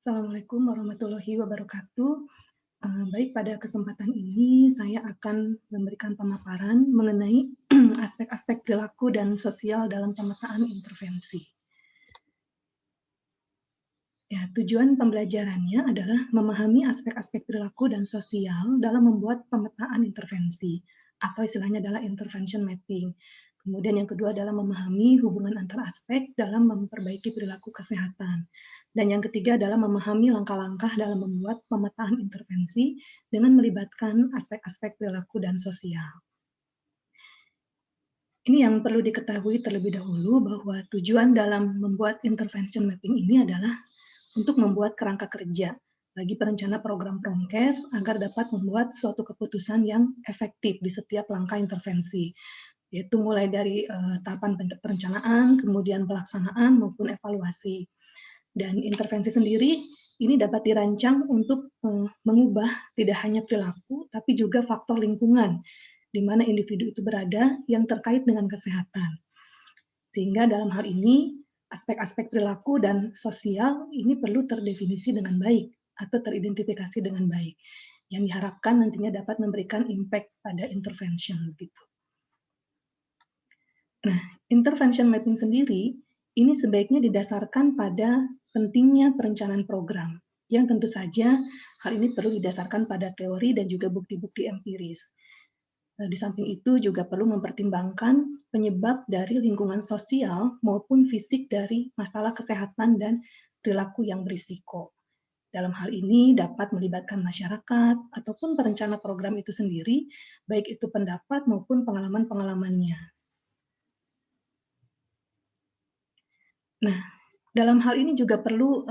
Assalamualaikum warahmatullahi wabarakatuh. Baik, pada kesempatan ini saya akan memberikan pemaparan mengenai aspek-aspek perilaku dan sosial dalam pemetaan intervensi. Ya, tujuan pembelajarannya adalah memahami aspek-aspek perilaku dan sosial dalam membuat pemetaan intervensi, atau istilahnya adalah intervention mapping. Kemudian yang kedua adalah memahami hubungan antar aspek dalam memperbaiki perilaku kesehatan. Dan yang ketiga adalah memahami langkah-langkah dalam membuat pemetaan intervensi dengan melibatkan aspek-aspek perilaku dan sosial. Ini yang perlu diketahui terlebih dahulu bahwa tujuan dalam membuat intervention mapping ini adalah untuk membuat kerangka kerja bagi perencana program Promkes agar dapat membuat suatu keputusan yang efektif di setiap langkah intervensi, yaitu mulai dari tahapan perencanaan, kemudian pelaksanaan maupun evaluasi. Dan intervensi sendiri ini dapat dirancang untuk mengubah tidak hanya perilaku, tapi juga faktor lingkungan di mana individu itu berada yang terkait dengan kesehatan. Sehingga dalam hal ini, aspek-aspek perilaku dan sosial ini perlu terdefinisi dengan baik atau teridentifikasi dengan baik, yang diharapkan nantinya dapat memberikan impact pada intervention begitu. Nah, intervention mapping sendiri ini sebaiknya didasarkan pada pentingnya perencanaan program, yang tentu saja hal ini perlu didasarkan pada teori dan juga bukti-bukti empiris. Di samping itu juga perlu mempertimbangkan penyebab dari lingkungan sosial maupun fisik dari masalah kesehatan dan perilaku yang berisiko. Dalam hal ini dapat melibatkan masyarakat ataupun perencana program itu sendiri, baik itu pendapat maupun pengalaman-pengalamannya. Nah, dalam hal ini juga perlu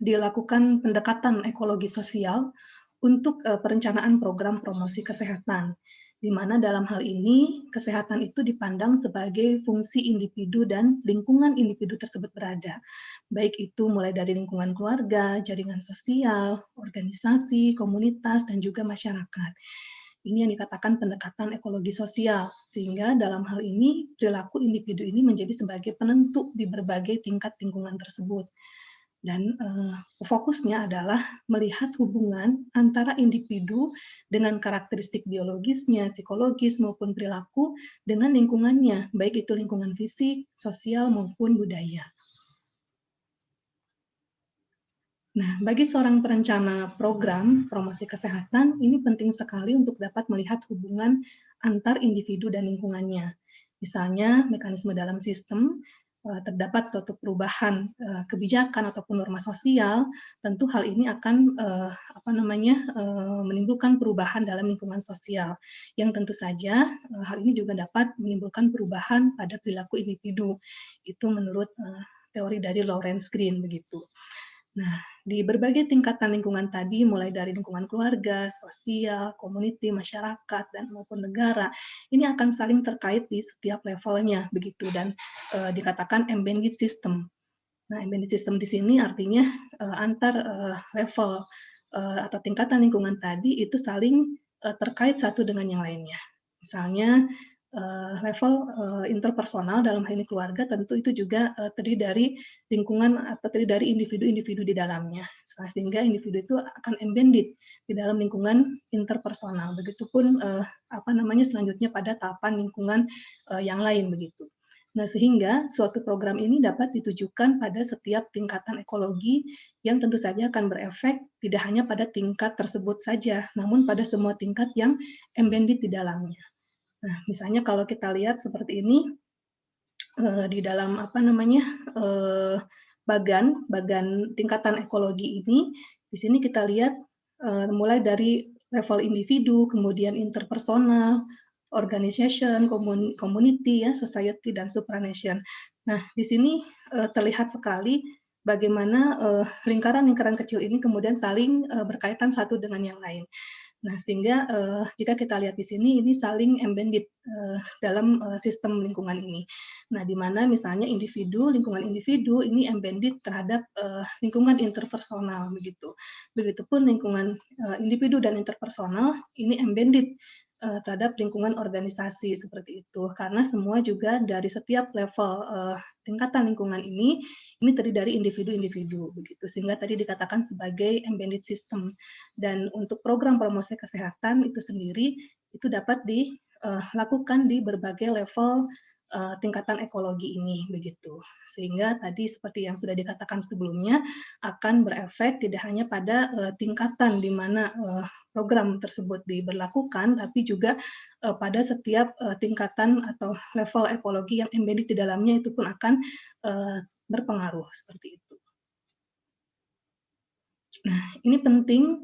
dilakukan pendekatan ekologi sosial untuk perencanaan program promosi kesehatan, di mana dalam hal ini kesehatan itu dipandang sebagai fungsi individu dan lingkungan individu tersebut berada, baik itu mulai dari lingkungan keluarga, jaringan sosial, organisasi, komunitas, dan juga masyarakat. Ini yang dikatakan pendekatan ekologi sosial, sehingga dalam hal ini perilaku individu ini menjadi sebagai penentu di berbagai tingkat lingkungan tersebut. Dan fokusnya adalah melihat hubungan antara individu dengan karakteristik biologisnya, psikologis maupun perilaku dengan lingkungannya, baik itu lingkungan fisik, sosial maupun budaya. Nah, bagi seorang perencana program promosi kesehatan, ini penting sekali untuk dapat melihat hubungan antar individu dan lingkungannya. Misalnya, mekanisme dalam sistem terdapat suatu perubahan kebijakan ataupun norma sosial, tentu hal ini akan menimbulkan perubahan dalam lingkungan sosial, yang tentu saja hal ini juga dapat menimbulkan perubahan pada perilaku individu. Itu menurut teori dari Lawrence Green begitu. Nah, di berbagai tingkatan lingkungan tadi, mulai dari lingkungan keluarga, sosial, community, masyarakat, dan maupun negara, ini akan saling terkait di setiap levelnya, begitu, dan dikatakan embedded system. Nah, embedded system di sini artinya antar level atau tingkatan lingkungan tadi itu saling terkait satu dengan yang lainnya. Misalnya, level interpersonal dalam hal ini keluarga tentu itu juga terdiri dari lingkungan atau terdiri dari individu-individu di dalamnya, sehingga individu itu akan embedded di dalam lingkungan interpersonal. Begitupun selanjutnya pada tahapan lingkungan yang lain begitu. Nah, sehingga suatu program ini dapat ditujukan pada setiap tingkatan ekologi yang tentu saja akan berefek tidak hanya pada tingkat tersebut saja, namun pada semua tingkat yang embedded di dalamnya. Nah, misalnya kalau kita lihat seperti ini, di dalam bagan tingkatan ekologi ini, di sini kita lihat mulai dari level individu, kemudian interpersonal, organization, community, ya, society, dan supranation. Nah, di sini terlihat sekali bagaimana lingkaran-lingkaran kecil ini kemudian saling berkaitan satu dengan yang lain. Nah, sehingga jika kita lihat di sini, ini saling embedded dalam sistem lingkungan ini. Nah, di mana misalnya lingkungan individu ini embedded terhadap lingkungan interpersonal begitu. Begitupun lingkungan individu dan interpersonal ini embedded terhadap lingkungan organisasi seperti itu. Karena semua juga dari setiap level, tingkatan lingkungan ini terdiri dari individu-individu begitu, sehingga tadi dikatakan sebagai embedded system. Dan untuk program promosi kesehatan itu sendiri, itu dapat dilakukan di berbagai level, tingkatan ekologi ini begitu. Sehingga tadi seperti yang sudah dikatakan sebelumnya, akan berefek tidak hanya pada, tingkatan di mana, program tersebut diberlakukan, tapi juga pada setiap tingkatan atau level ekologi yang embedded di dalamnya itu pun akan berpengaruh seperti itu. Nah, ini penting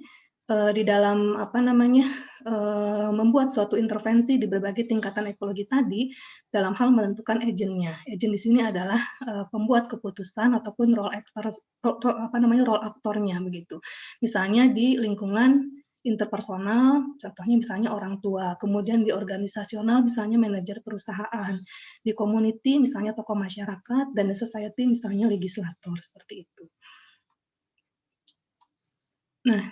di dalam apa namanya membuat suatu intervensi di berbagai tingkatan ekologi tadi dalam hal menentukan agentnya. Agent di sini adalah pembuat keputusan ataupun role aktornya begitu. Misalnya di lingkungan interpersonal, contohnya misalnya orang tua, kemudian di organisasional misalnya manajer perusahaan, di community misalnya tokoh masyarakat, dan di society misalnya legislator, seperti itu. Nah,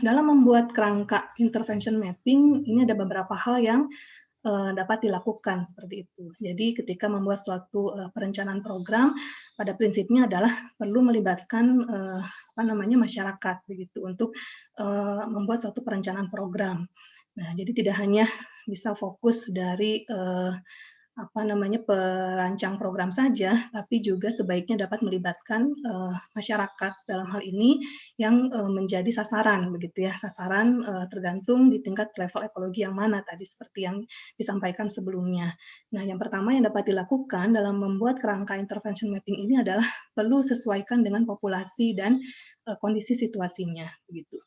dalam membuat kerangka intervention mapping, ini ada beberapa hal yang dapat dilakukan seperti itu. Jadi ketika membuat suatu perencanaan program, pada prinsipnya adalah perlu melibatkan masyarakat begitu untuk membuat suatu perencanaan program. Nah, jadi tidak hanya bisa fokus dari perancang program saja, tapi juga sebaiknya dapat melibatkan masyarakat dalam hal ini yang menjadi sasaran begitu ya, sasaran tergantung di tingkat level ekologi yang mana tadi seperti yang disampaikan sebelumnya. Nah, yang pertama yang dapat dilakukan dalam membuat kerangka intervention mapping ini adalah perlu sesuaikan dengan populasi dan kondisi situasinya begitu.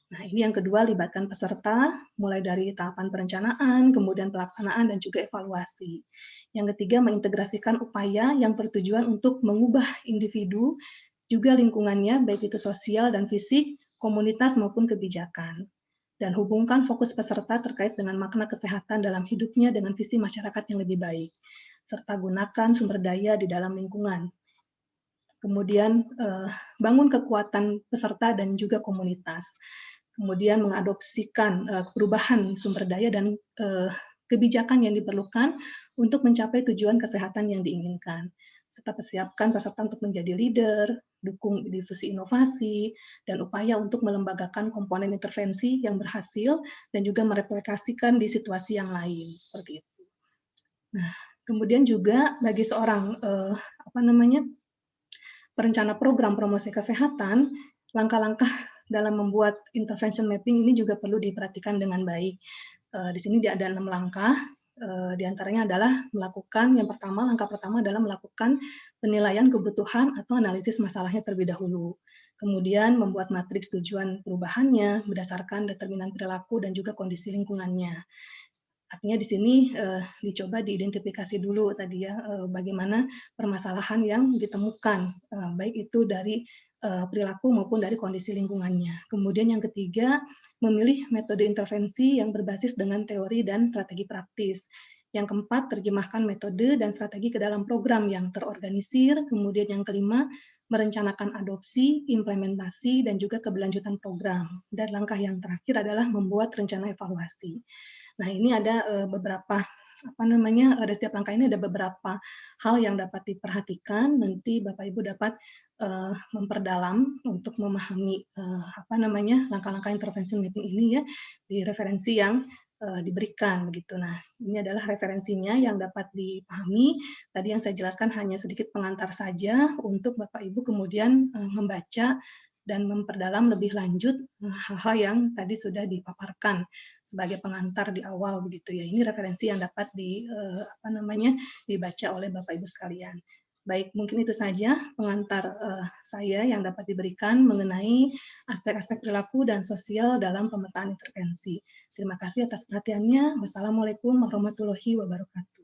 Nah, ini yang kedua, libatkan peserta, mulai dari tahapan perencanaan, kemudian pelaksanaan, dan juga evaluasi. Yang ketiga, mengintegrasikan upaya yang bertujuan untuk mengubah individu, juga lingkungannya, baik itu sosial dan fisik, komunitas maupun kebijakan. Dan hubungkan fokus peserta terkait dengan makna kesehatan dalam hidupnya dengan visi masyarakat yang lebih baik. Serta gunakan sumber daya di dalam lingkungan. Kemudian bangun kekuatan peserta dan juga komunitas. Kemudian mengadopsikan perubahan sumber daya dan kebijakan yang diperlukan untuk mencapai tujuan kesehatan yang diinginkan. Serta persiapkan peserta untuk menjadi leader, dukung difusi inovasi, dan upaya untuk melembagakan komponen intervensi yang berhasil dan juga mereplikasikan di situasi yang lain, seperti itu. Nah, kemudian juga bagi seorang perencana program promosi kesehatan, langkah-langkah dalam membuat intervention mapping ini juga perlu diperhatikan dengan baik. Di sini ada 6 langkah, di antaranya adalah langkah pertama adalah melakukan penilaian kebutuhan atau analisis masalahnya terlebih dahulu. Kemudian membuat matriks tujuan perubahannya berdasarkan determinan perilaku dan juga kondisi lingkungannya. Artinya di sini dicoba diidentifikasi dulu tadi ya, bagaimana permasalahan yang ditemukan, baik itu dari perilaku maupun dari kondisi lingkungannya. Kemudian yang ketiga, memilih metode intervensi yang berbasis dengan teori dan strategi praktis. Yang keempat, terjemahkan metode dan strategi ke dalam program yang terorganisir. Kemudian yang kelima, merencanakan adopsi, implementasi, dan juga keberlanjutan program. Dan langkah yang terakhir adalah membuat rencana evaluasi. Nah, ini ada beberapa dari setiap langkah ini ada beberapa hal yang dapat diperhatikan. Nanti Bapak Ibu dapat memperdalam untuk memahami langkah-langkah intervensi mapping ini ya di referensi yang diberikan begitu. Nah, ini adalah referensinya yang dapat dipahami. Tadi yang saya jelaskan hanya sedikit pengantar saja untuk Bapak Ibu kemudian membaca dan memperdalam lebih lanjut hal-hal yang tadi sudah dipaparkan sebagai pengantar di awal begitu ya. Ini referensi yang dapat dibaca oleh Bapak Ibu sekalian. Baik, mungkin itu saja pengantar saya yang dapat diberikan mengenai aspek-aspek perilaku dan sosial dalam pemetaan intervensi. Terima kasih atas perhatiannya. Wassalamualaikum warahmatullahi wabarakatuh.